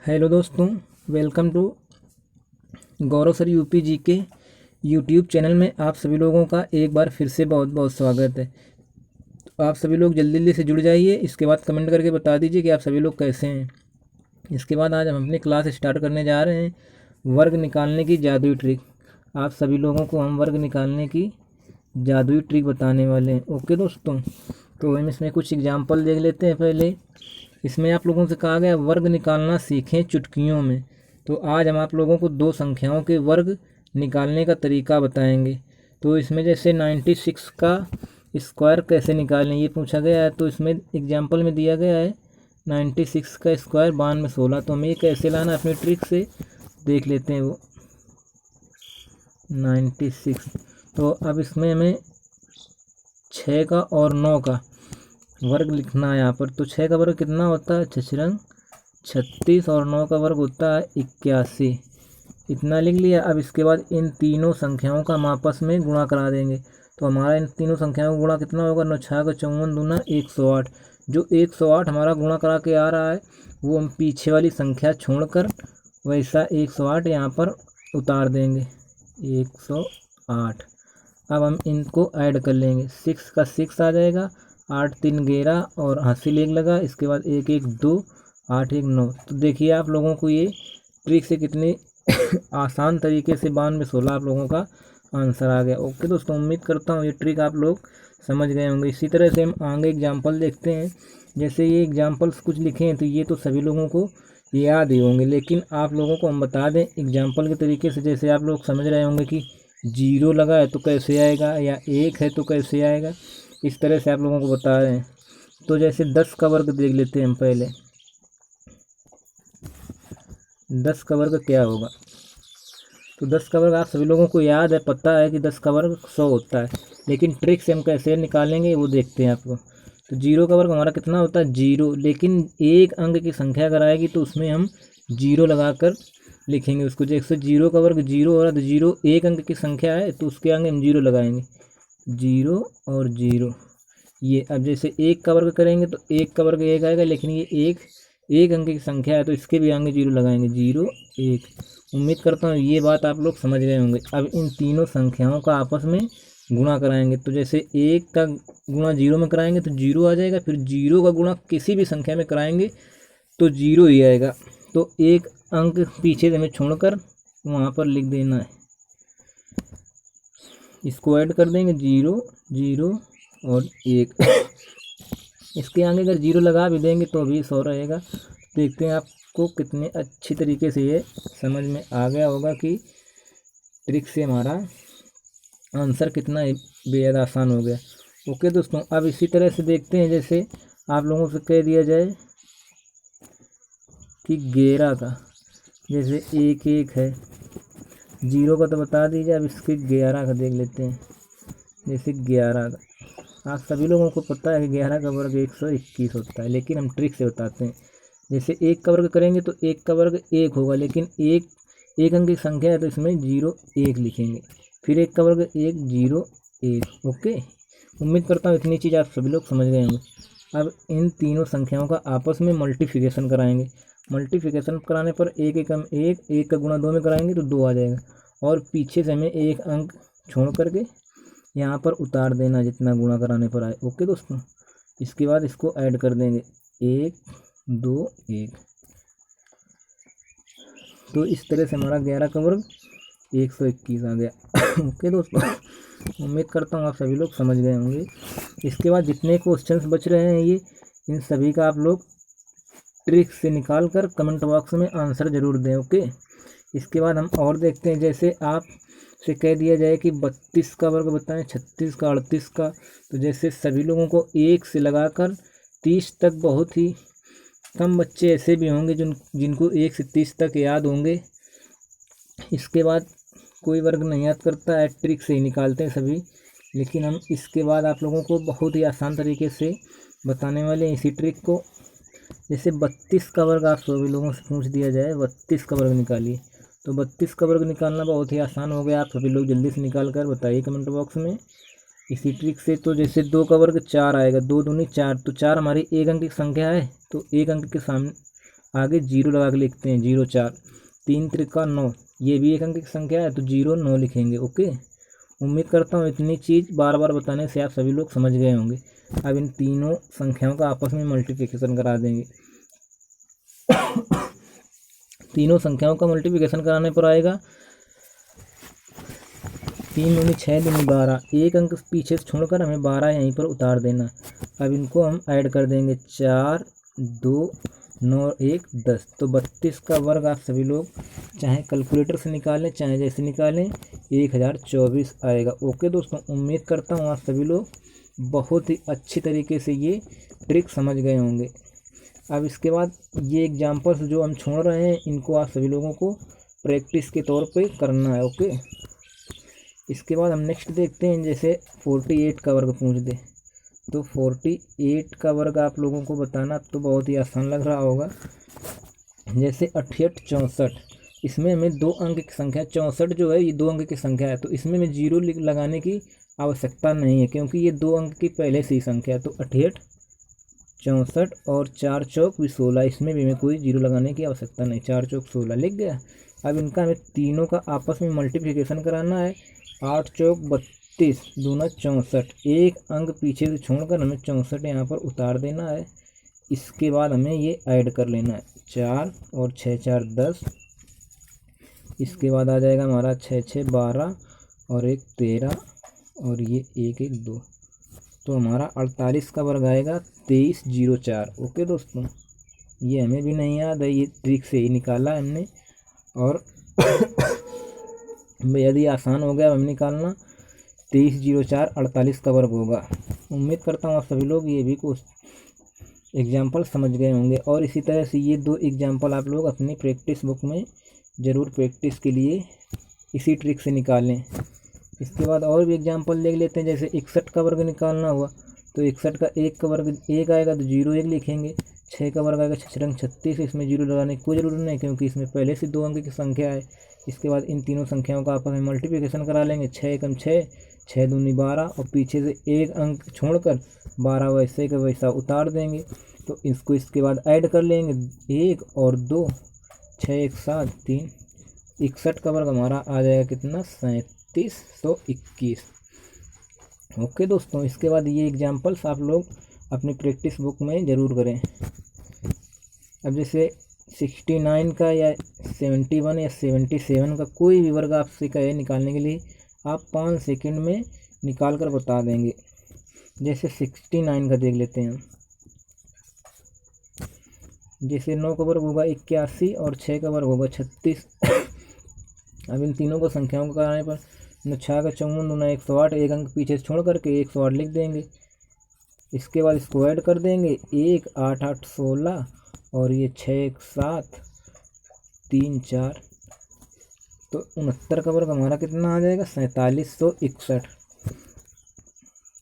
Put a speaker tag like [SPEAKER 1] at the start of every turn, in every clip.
[SPEAKER 1] Hello दोस्तों, welcome to Gaurav sir UP G K YouTube channel में आप सभी लोगों का एक बार फिर से बहुत बहुत स्वागत है। तो आप सभी लोग जल्दी जल्दी से जुड़ जाइए। इसके बाद कमेंट करके बता दीजिए कि आप सभी लोग कैसे हैं। इसके बाद आज हम अपनी क्लास स्टार्ट करने जा रहे हैं, वर्ग निकालने की जादुई ट्रिक। आप सभी लोगों को हम वर्ग निकालने की जादुई ट्रिक बताने वाले हैं। ओके दोस्तों, तो हम इसमें कुछ एग्जाम्पल देख लेते हैं। पहले इसमें आप लोगों से कहा गया वर्ग निकालना सीखें चुटकियों में। तो आज हम आप लोगों को दो संख्याओं के वर्ग निकालने का तरीका बताएंगे। तो इसमें जैसे 96 का स्क्वायर कैसे निकालें ये पूछा गया है। तो इसमें एग्जाम्पल में दिया गया है 96 का स्क्वायर 92/16। तो हमें ये कैसे लाना अपनी ट्रिक से देख लेते हैं। वो 96, तो अब इसमें हमें 6 का और 9 का वर्ग लिखना है यहाँ पर। तो 6 का वर्ग कितना होता है? 6 36 और 9 का वर्ग होता है 81। इतना लिख लिया। अब इसके बाद इन तीनों संख्याओं का हम आपस में गुणा करा देंगे। तो हमारा इन तीनों संख्याओं का गुणा कितना होगा? 9 6 का 54 दूना 108। जो 108 हमारा गुणा करा के आ रहा है वो हम पीछे वाली संख्या छोड़कर वैसा 108 यहाँ पर उतार देंगे। 108। अब हम इनको ऐड कर लेंगे। 6 का 6 आ जाएगा, 8 3 11 और हासिल 1 लगा। इसके बाद 1 1 2 8 1 9। तो देखिए आप लोगों को ये ट्रिक से कितनी आसान तरीके से 92/16 आप लोगों का आंसर आ गया। ओके दोस्तों, उम्मीद करता हूँ ये ट्रिक आप लोग समझ गए होंगे। इसी तरह से हम आगे एग्जाम्पल देखते हैं। जैसे ये एग्जाम्पल्स कुछ लिखे हैं तो ये तो सभी लोगों को याद ही होंगे, लेकिन आप लोगों को हम बता दें एग्जाम्पल के तरीके से। जैसे आप लोग समझ रहे होंगे कि 0 लगा है तो कैसे आएगा, या 1 है तो कैसे आएगा, इस तरह से आप लोगों को बता रहे हैं। तो जैसे 10 का वर्ग देख लेते हैं हम पहले। 10 का वर्ग क्या होगा? तो 10 का वर्ग आप सभी लोगों को याद है, पता है कि 10 का वर्ग 100 होता है, लेकिन ट्रिक से हम कैसे निकालेंगे वो देखते हैं आपको। तो 0 का वर्ग हमारा कितना होता है? 0, लेकिन एक अंक की संख्या अगर आएगी तो उसमें हम 0 लगाकर लिखेंगे उसको। जैसे 0 का वर्ग 0 हो रहा है तो 0 एक अंक की संख्या है तो उसके आगे हम 0 लगाएंगे। 0 और 0 ये। अब जैसे 1 का वर्ग करेंगे तो 1 का वर्ग 1 आएगा, लेकिन ये एक अंक की संख्या है तो इसके भी आगे 0 लगाएंगे। 0 1। उम्मीद करता हूँ ये बात आप लोग समझ गए होंगे। अब इन तीनों संख्याओं का आपस में गुणा कराएंगे। तो जैसे 1 का गुणा 0 में कराएंगे तो 0 आ जाएगा, फिर 0 का गुणा किसी भी संख्या में कराएंगे तो 0 ही आएगा। तो एक अंक पीछे से हमें छोड़कर वहाँ पर लिख देना है। इसको ऐड कर देंगे 0 0 और 1। इसके आगे अगर 0 लगा भी देंगे तो भी 100 रहेगा। देखते हैं आपको कितने अच्छी तरीके से ये समझ में आ गया होगा कि ट्रिक से हमारा आंसर कितना बेहद आसान हो गया। ओके दोस्तों, अब इसी तरह से देखते हैं। जैसे आप लोगों से कह दिया जाए कि 11 का, जैसे 1 1 है, 0 का तो बता दीजिए। अब इसके 11 का देख लेते हैं। जैसे 11 का आप सभी लोगों को पता है कि 11 का वर्ग 121 होता है, लेकिन हम ट्रिक से बताते हैं। जैसे 1 का वर्ग करेंगे तो 1 का वर्ग 1 होगा, लेकिन एक अंक की संख्या है तो इसमें 0 1 लिखेंगे। फिर 1 का वर्ग 1 0 1। ओके, उम्मीद करता हूँ इतनी चीज़ आप सभी लोग समझ गए होंगे। अब इन तीनों संख्याओं का आपस में मल्टीप्लिकेशन कराएंगे। मल्टीप्लिकेशन कराने पर 1 1 हम 1 का गुणा 2 में कराएंगे तो 2 आ जाएगा, और पीछे से हमें एक अंक छोड़ करके यहाँ पर उतार देना जितना गुणा कराने पर आए। ओके दोस्तों, इसके बाद इसको ऐड कर देंगे 1 2 1। तो इस तरह से हमारा 11 का वर्ग 121 आ गया। ओके दोस्तों, उम्मीद करता हूँ आप सभी लोग समझ गए होंगे। इसके बाद जितने क्वेश्चंस बच रहे हैं ये इन सभी का आप लोग ट्रिक से निकाल कर कमेंट बॉक्स में आंसर ज़रूर दें। ओके, इसके बाद हम और देखते हैं। जैसे आप से कह दिया जाए कि 32 का वर्ग बताएं, 36 का, 38 का। तो जैसे सभी लोगों को 1 से लगाकर 30 तक, बहुत ही कम बच्चे ऐसे भी होंगे जिनको 1 से 30 तक याद होंगे। इसके बाद कोई वर्ग नहीं याद करता है, ट्रिक से ही निकालते हैं सभी। लेकिन हम इसके बाद आप लोगों को बहुत ही आसान तरीके से बताने वाले हैं इसी ट्रिक को। जैसे 32 का वर्ग आप सभी लोगों से पूछ दिया जाए, 32 का वर्ग निकालिए। तो 32 का वर्ग निकालना बहुत ही आसान हो गया। आप सभी लोग जल्दी से निकाल कर बताइए कमेंट बॉक्स में इसी ट्रिक से। तो जैसे 2 का वर्ग 4 आएगा, 2 दूनी 4। तो 4 हमारी एक अंक की संख्या है तो एक अंक के सामने आगे जीरो लगा के लिखते हैं, 0 4, 3 त्रिका 9, ये भी एक अंक की संख्या है तो 0 9 लिखेंगे। ओके, उम्मीद करता हूँ इतनी चीज़ बार बार बताने से आप सभी लोग समझ गए होंगे। अब इन तीनों संख्याओं का आपस में मल्टीप्लिकेशन करा देंगे। तीनों संख्याओं का मल्टीप्लिकेशन कराने पर आएगा 3 दूनी 6 दूनी 12, एक अंक पीछे से छोड़कर हमें 12 यहीं पर उतार देना। अब इनको हम ऐड कर देंगे, 4 2 9 1 10, तो 32 का वर्ग आप सभी लोग चाहे कैलकुलेटर से निकालें चाहे जैसे निकालें 1024 आएगा। ओके दोस्तों, उम्मीद करता हूँ आप सभी लोग बहुत ही अच्छी तरीके से ये ट्रिक समझ गए होंगे। अब इसके बाद ये एग्जाम्पल्स जो हम छोड़ रहे हैं इनको आप सभी लोगों को प्रैक्टिस के तौर पे करना है। ओके, इसके बाद हम नेक्स्ट देखते हैं, जैसे 48 का वर्ग पूछ दे तो 48 का वर्ग आप लोगों को बताना तो बहुत ही आसान लग रहा होगा। जैसे 88 64, इसमें हमें 2 अंक की संख्या, 64 जो है ये 2 अंक की संख्या है तो इसमें हमें जीरो लगाने की आवश्यकता नहीं है क्योंकि ये 2 अंक की पहले से ही संख्या है। तो 88 64 और 4 चौक भी 16, इसमें भी हमें कोई जीरो लगाने की आवश्यकता नहीं, 4 चौक 16 लिख गया। अब इनका हमें तीनों का आपस में मल्टीप्लिकेशन कराना है। 8 चौक 32 दूना 64, एक अंक पीछे से छोड़कर हमें 64 यहाँ पर उतार देना है। इसके बाद हमें ये ऐड कर लेना है, 4 और 6 4 10, इसके बाद आ जाएगा हमारा 6 6 12 और 1 13 और ये 1 1 2, तो हमारा 48 का वर्ग आएगा 2304। ओके दोस्तों, ये हमें भी नहीं याद है, ये ट्रिक से ही निकाला है हमने और बेहद ही आसान हो गया हमें निकालना। 2304 48 का वर्ग होगा। उम्मीद करता हूँ आप सभी लोग ये भी कुछ एग्जाम्पल समझ गए होंगे और इसी तरह से ये 2 एग्जाम्पल आप लोग अपनी प्रैक्टिस बुक में ज़रूर प्रैक्टिस के लिए इसी ट्रिक से निकालें। इसके बाद और भी एग्जाम्पल देख लेते हैं, जैसे 61 का वर्ग निकालना हुआ तो 61 का 1 का वर्ग 1 आएगा तो 0 1 लिखेंगे। 6 का वर्ग आएगा 6 36, इसमें जीरो लगाने की कोई ज़रूरत नहीं क्योंकि इसमें पहले से 2 अंक की संख्या है। इसके बाद इन तीनों संख्याओं का आपस में मल्टीप्लिकेशन करा लेंगे, 6 एकम 6, 6 दूनी 12 और पीछे से एक अंक छोड़कर 12 वैसे का वैसा उतार देंगे। तो इसको इसके बाद ऐड कर लेंगे, 1 और 2, 6 1 7 3, 61 का वर्ग हमारा आ जाएगा कितना, 3721। ओके दोस्तों, इसके बाद ये एग्जाम्पल्स आप लोग अपनी प्रैक्टिस बुक में ज़रूर करें। अब जैसे 69 का या 71 या 77 का कोई भी वर्ग आपसे कहे निकालने के लिए आप 5 सेकंड में निकाल कर बता देंगे। जैसे 69 का देख लेते हैं, जैसे 9 का वर्ग होगा 81 और 6 का वर्ग होगा 36। अब इन तीनों को संख्याओं को कराने पर 6 का 54 दूना 108, एक अंक पीछे छोड़ करके 108 लिख देंगे। इसके बाद इसको ऐड कर देंगे, 1 8 8 16 और ये 6 1 7 3 4, तो 69 का वर्ग हमारा कितना आ जाएगा, 4761।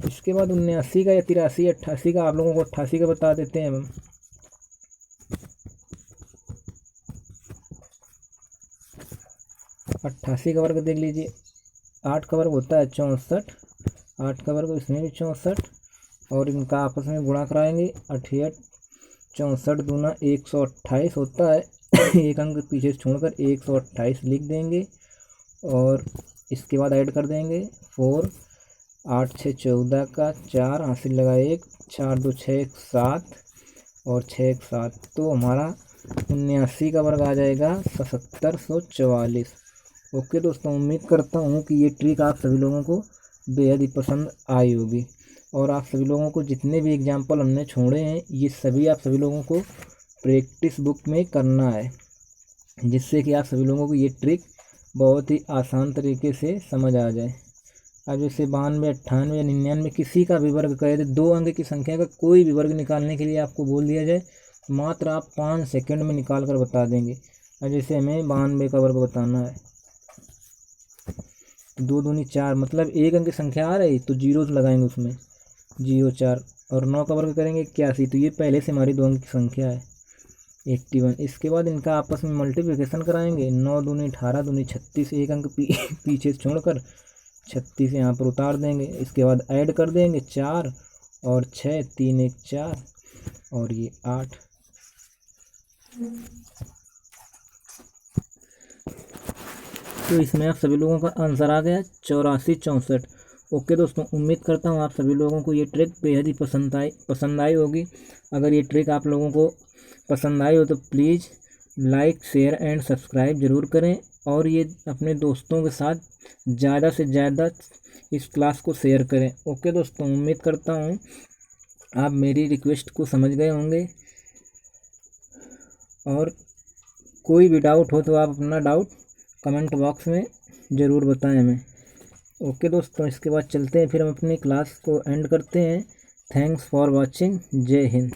[SPEAKER 1] इसके बाद 79 का या 83 88 का आप लोगों को 88 का बता देते हैं हम। अट्ठासी का वर्ग देख लीजिए, 8 का वर्ग होता है 64, 8 का वर्ग इसमें भी 64 और इनका आपस में गुणा कराएंगे, 88 64 दूना 128 होता है। एक अंक पीछे छोड़कर 128 लिख देंगे और इसके बाद ऐड कर देंगे 4 8 6 14 का 4 हासिल लगा 1 4 2 6 1 7 और 6 1 7, तो हमारा 79 का वर्ग आ जाएगा 7744। ओके दोस्तों, उम्मीद करता हूँ कि ये ट्रिक आप सभी लोगों को बेहद ही पसंद आई होगी और आप सभी लोगों को जितने भी एग्जाम्पल हमने छोड़े हैं ये सभी आप सभी लोगों को प्रैक्टिस बुक में करना है, जिससे कि आप सभी लोगों को ये ट्रिक बहुत ही आसान तरीके से समझ आ जाए। अब जैसे 92 98 या 99 किसी का भी वर्ग कहे तो 2 अंक की संख्या का कोई भी वर्ग निकालने के लिए आपको बोल दिया जाए तो मात्र आप 5 सेकंड में निकाल कर बता देंगे। अब जैसे हमें 92 का वर्ग बताना है, 2 दूनी 4 मतलब एक अंक की संख्या आ रही तो जीरो लगाएंगे उसमें 0 4, और 9 का वर्ग करेंगे 81, तो ये पहले से हमारी 2 अंक की संख्या है 81। इसके बाद इनका आपस में मल्टीप्लिकेशन कराएंगे, 9 दूनी 18 दूनी 36, एक अंक पीछे छोड़कर 36 यहाँ पर उतार देंगे। इसके बाद ऐड कर देंगे 4 और 6 3 1 4 और ये 8। तो इसमें आप सभी लोगों का आंसर आ गया 8464। ओके दोस्तों, उम्मीद करता हूँ आप सभी लोगों को ये ट्रिक बेहद ही पसंद आई होगी। अगर ये ट्रिक आप लोगों को पसंद आई हो तो please like share and subscribe ज़रूर करें, और ये अपने दोस्तों के साथ ज़्यादा से ज़्यादा इस क्लास को शेयर करें। ओके दोस्तों, उम्मीद करता हूँ आप मेरी रिक्वेस्ट को समझ गए होंगे, और कोई भी डाउट हो तो आप अपना डाउट कमेंट बॉक्स में ज़रूर बताएं हमें। ओके दोस्तों, इसके बाद चलते हैं, फिर हम अपनी क्लास को एंड करते हैं। Thanks for watching. जय हिंद।